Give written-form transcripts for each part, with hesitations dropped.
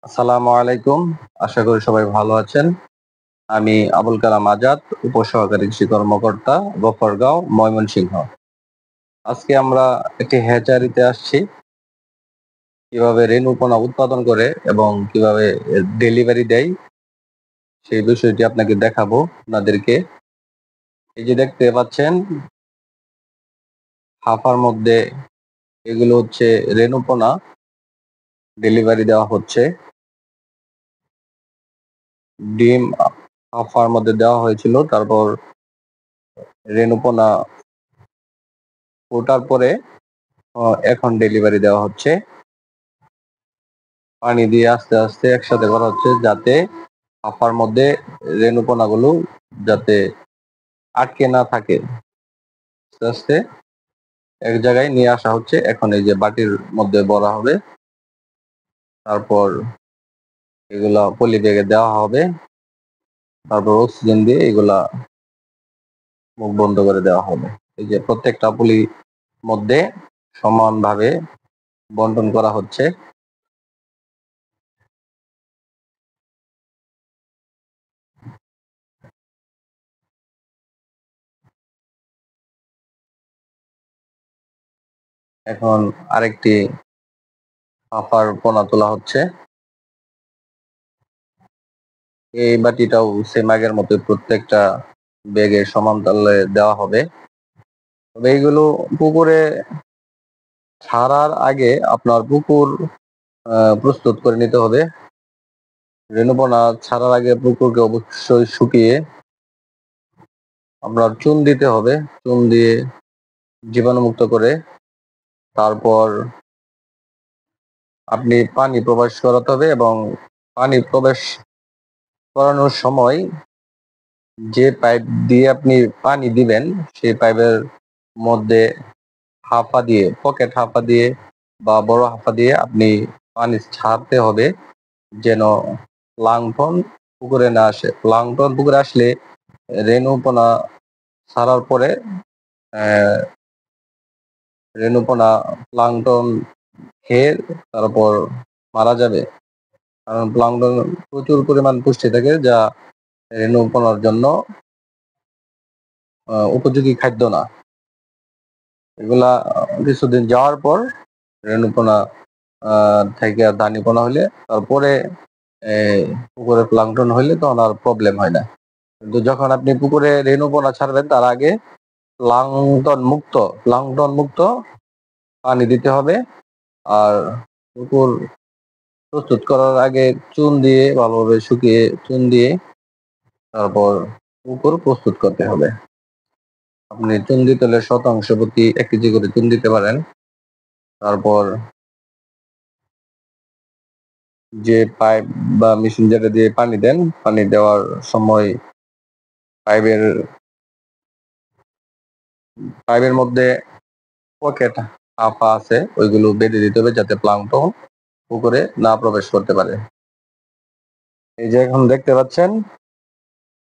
আসসালামু আলাইকুম। আশা করি সবাই ভালো আছেন। আমি আবুল কালাম আজাদ, উপসহকারী কৃষি কর্মকর্তা, গফরগাঁও, ময়মনসিংহ। আজকে আমরা একটি হ্যাচারিতে আসছি। কিভাবে রেণুপোনা উৎপাদন করে এবং কিভাবে ডেলিভারি দেয় সেই বিষয়টি আপনাকে দেখাবো আপনাদেরকে। এই যে দেখতে পাচ্ছেন হাফার মধ্যে এগুলো হচ্ছে রেণুপোনা ডেলিভারি দেওয়া হচ্ছে। ডিম হাফার মধ্যে দেওয়া হয়েছিল, তারপর রেণুপোনা ওঠার পরে এখন ডেলিভারি দেওয়া হচ্ছে। পানি দিয়ে আস্তে আস্তে একসাথে করা হচ্ছে যাতে হাফার মধ্যে রেণুপোনাগুলো যাতে আটকে না থাকে। আস্তে আস্তে এক জায়গায় নিয়ে আসা হচ্ছে। এখন এই যে বাটির মধ্যে ভরা হবে, তারপর এগুলা পলি ব্যাগে দেওয়া হবে, তারপর অক্সিজেন দিয়ে এগুলা মুখ বন্ধ করে দেওয়া হবে। এই যে প্রত্যেকটা পলির মধ্যে সমানভাবে বন্টন করা হচ্ছে। এখন আরেকটি হাফার পোনা তোলা হচ্ছে। এই বাটিটাও সেম আগের মতো প্রত্যেকটা ব্যাগে সমান তালে দেওয়া হবে। তবে এইগুলো পুকুরে ছাড়ার আগে আপনার পুকুর প্রস্তুত করে নিতে হবে। রেণুপোনা ছাড়ার আগে পুকুরকে অবশ্যই শুকিয়ে আপনার চুন দিতে হবে। চুন দিয়ে জীবাণুমুক্ত করে তারপর আপনি পানি প্রবেশ করাতে হবে, এবং পানি প্রবেশ করানোর সময় যে পাইপ দিয়ে আপনি পানি দিবেন সেই পাইপের মধ্যে হাফা দিয়ে, পকেট হাফা দিয়ে বা বড় হাফা দিয়ে আপনি পানি ছাড়তে হবে, যেন প্লাঙ্কটন পুকুরে না আসে। প্লাঙ্কটন পুকুরে আসলে রেণুপোনা ছাড়ার পরে রেণুপোনা প্লাঙ্কটন খেয়ে তারপর মারা যাবে। কারণ প্লাঙ্কটন প্রচুর পরিমাণ পুষ্টি থাকে, যা রেণুপোনার জন্য উপযোগী খাদ্য না। এগুলা কিছুদিন যাওয়ার পর রেণুপোনা থেকে দানিপোনা হলে তারপরে পুকুরে প্লাঙ্কটন হইলে তখন আর প্রবলেম হয় না। কিন্তু যখন আপনি পুকুরে রেণুপোনা ছাড়বেন তার আগে প্লাঙ্কটন মুক্ত পানি দিতে হবে। আর পুকুর প্রস্তুত করার আগে চুন দিয়ে ভালোভাবে শুকিয়ে চুন দিয়ে তারপর পুকুর প্রস্তুত করতে হবে। আপনি চুন দিতে হলে শতাংশ প্রতি 1 কেজি করে চুন দিতে পারেন। তারপর যে পাইপ বা মেশিন যেটা দিয়ে পানি দেন, পানি দেওয়ার সময় পাইপের পাইপের মধ্যে পকেট হাফা আছে, ওইগুলো বেঁধে দিতে হবে যাতে প্লাঙ্কটন পুকুরে না প্রবেশ করতে পারে। এই যে এখন দেখতে পাচ্ছেন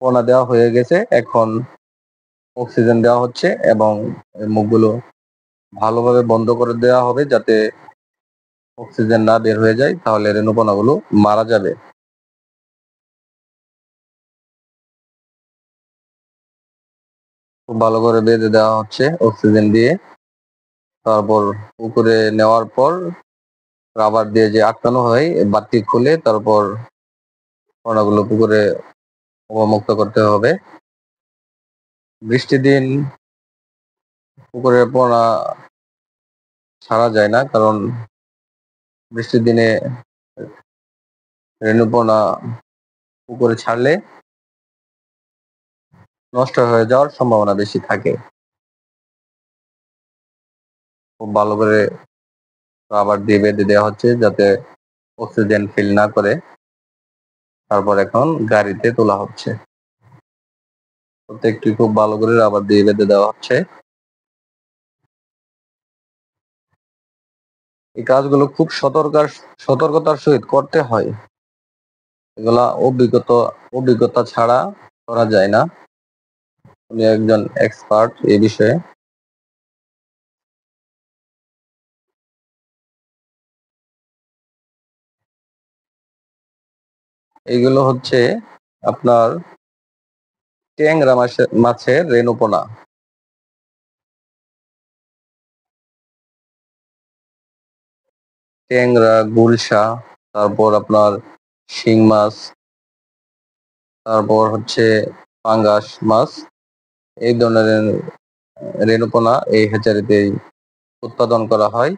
পোনা দেওয়া হয়ে গেছে। এখন অক্সিজেন দেওয়া হচ্ছে এবং মুখগুলো ভালোভাবে বন্ধ করে দেওয়া হবে যাতে অক্সিজেন না বের হয়ে যায়, তাহলে রেণুপোনাগুলো মারা যাবে। খুব ভালো করে বেঁধে দেওয়া হচ্ছে অক্সিজেন দিয়ে। তারপর পুকুরে নেওয়ার পর রাবার দিয়ে যে আটকানো হয়, বাতি খুলে তারপর পোনাগুলো পুকুরে অবমুক্ত করতে হবে। বৃষ্টির দিন পুকুরে পোনা ছাড়া যায় না, কারণ বৃষ্টির দিনে রেণুপোনা পুকুরে ছাড়লে নষ্ট হয়ে যাওয়ার সম্ভাবনা বেশি থাকে। খুব ভালো করে রাবার দিয়ে বেঁধে দেওয়া হচ্ছে যাতে অক্সিজেন ফিল না করে। তারপর এখন গাড়িতে তোলা হচ্ছে। প্রত্যেকটি খুব ভালো করে রাবার দিয়ে বেঁধে দেওয়া হচ্ছে। এই কাজগুলো খুব সতর্কতার সহিত করতে হয়। এগুলা অভিজ্ঞতা ছাড়া করা যায় না। উনি একজন এক্সপার্ট এই বিষয়ে। এইগুলো হচ্ছে আপনার ট্যাংরা মাছের রেণুপোনা। ট্যাংরা, গুলশা, তারপর আপনার শিং মাছ, তারপর হচ্ছে পাঙ্গাস মাছ, এই ধরনের রেণুপোনা এই হ্যাচারিতেই উৎপাদন করা হয়।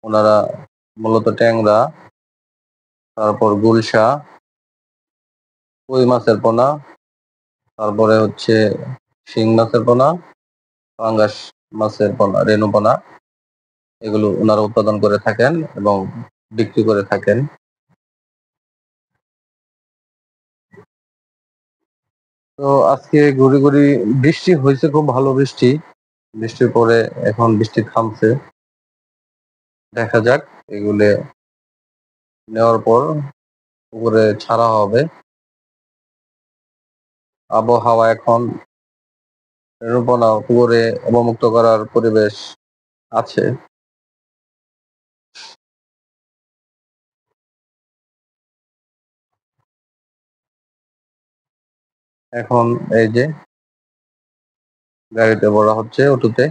ওনারা মূলত ট্যাংরা, তারপর গুলশা, কই মাছের পোনা, তারপরে হচ্ছে শিং মাছের পোনা, পাঙ্গাস মাছের পোনা, রেণুপোনা, এগুলো ওনারা উৎপাদন করে থাকেন এবং বিক্রি করে থাকেন। তো আজকে ঘুরি ঘুরি বৃষ্টি হয়েছে, খুব ভালো বৃষ্টি। বৃষ্টির পরে এখন বৃষ্টি থামছে। দেখা যাক এগুলো নেওয়ার পর পুকুরে ছাড়া হবে। আবহাওয়া এখন রেণুপোনা পুকুরে অবমুক্ত করার পরিবেশ আছে। এখন এই যে গাড়িতে ভরা হচ্ছে অটোতে,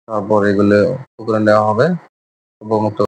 তারপর এগুলো পুকুরে নেওয়া হবে অবমুক্ত